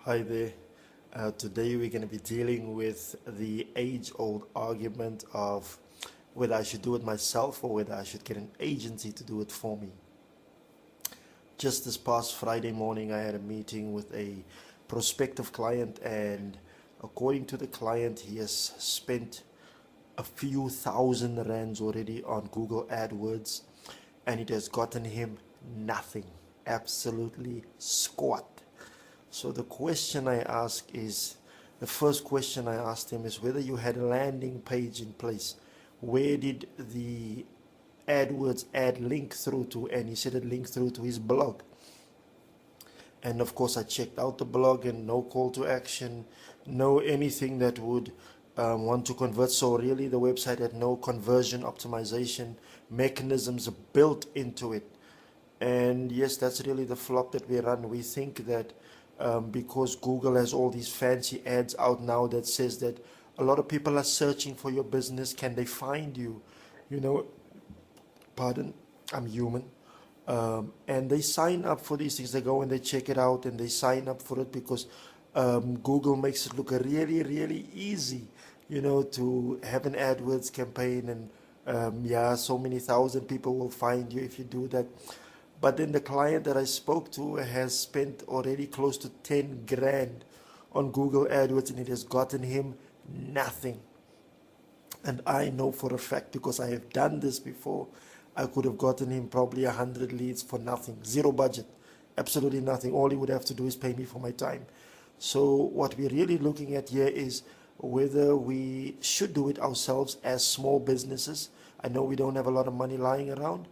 Hi there. Today we're going to be dealing with the age-old argument of whether I should do it myself or whether I should get an agency to do it for me. Just this past Friday morning, I had a meeting with a prospective client, and according to the client, he has spent a few thousand rands already on Google AdWords, and it has gotten him nothing, absolutely squat. So the first question I asked him is whether you had a landing page in place. Where did the AdWords ad link through to? And he said it linked through to his blog. And of course I checked out the blog, and no call to action, no anything that would want to convert. So really the website had no conversion optimization mechanisms built into it. And yes, that's really the flop that we run. We think that because Google has all these fancy ads out now that says that a lot of people are searching for your business, can they find you? You know, pardon, I'm human. And they sign up for these things. They go and they check it out and they sign up for it because Google makes it look really, really easy, you know, to have an AdWords campaign. And yeah, so many thousand people will find you if you do that. But then the client that I spoke to has spent already close to 10 grand on Google AdWords, and it has gotten him nothing. And I know for a fact, because I have done this before, I could have gotten him probably 100 leads for nothing, zero budget, absolutely nothing. All he would have to do is pay me for my time. So what we're really looking at here is whether we should do it ourselves as small businesses. I know we don't have a lot of money lying around.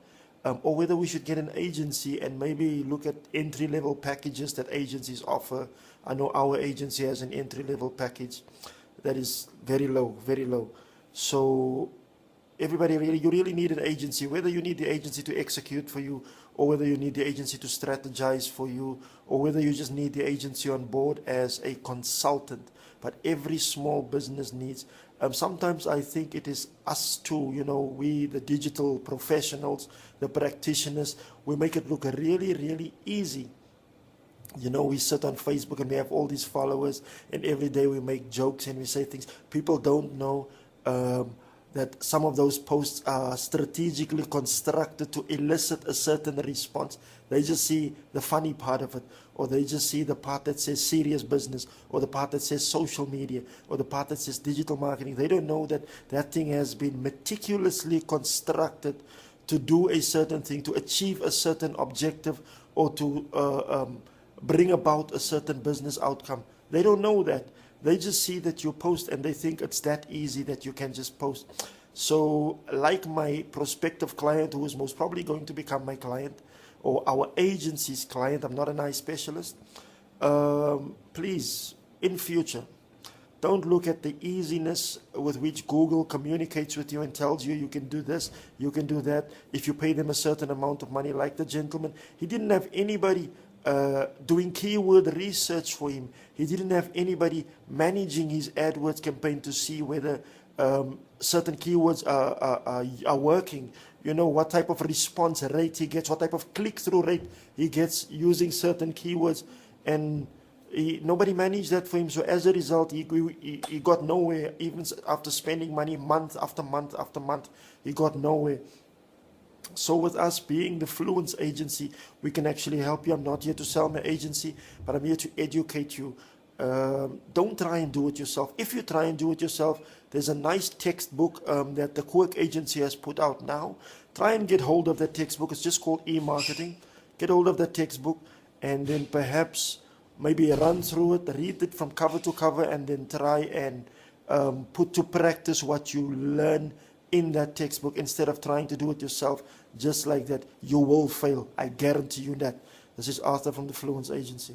Or whether we should get an agency and maybe look at entry-level packages that agencies offer. I know our agency has an entry-level package that is very low, very low. So everybody you really need an agency, whether you need the agency to execute for you, or whether you need the agency to strategize for you, or whether you just need the agency on board as a consultant. But every small business needs. Sometimes I think it is us too, you know, we, the digital professionals, the practitioners, we make it look really, really easy. You know, we sit on Facebook and we have all these followers, and every day we make jokes and we say things. People don't know that some of those posts are strategically constructed to elicit a certain response. They just see the funny part of it, or they just see the part that says serious business, or the part that says social media, or the part that says digital marketing. They don't know that that thing has been meticulously constructed to do a certain thing, to achieve a certain objective, or to bring about a certain business outcome. They don't know that. They just see that you post and they think it's that easy that you can just post. So like my prospective client, who is most probably going to become my client, or our agency's client, I'm not an eye specialist, please, in future, don't look at the easiness with which Google communicates with you and tells you you can do this, you can do that, if you pay them a certain amount of money. Like the gentleman, he didn't have anybody doing keyword research for him. He didn't have anybody managing his AdWords campaign to see whether certain keywords are working. You know, what type of response rate he gets, what type of click-through rate he gets using certain keywords. And nobody managed that for him. So as a result, he got nowhere. Even after spending money month after month after month, he got nowhere. So with us being the Fluence agency, we can actually help you. I'm not here to sell my agency, but I'm here to educate you. Don't try and do it yourself. If you try and do it yourself, there's a nice textbook that the Quirk agency has put out now. Try and get hold of that textbook. It's just called e-marketing. Get hold of that textbook, and then perhaps maybe run through it, read it from cover to cover, and then try and put to practice what you learn in that textbook instead of trying to do it yourself. Just like that, you will fail. I guarantee you that. This is Arthur from the Fluence agency.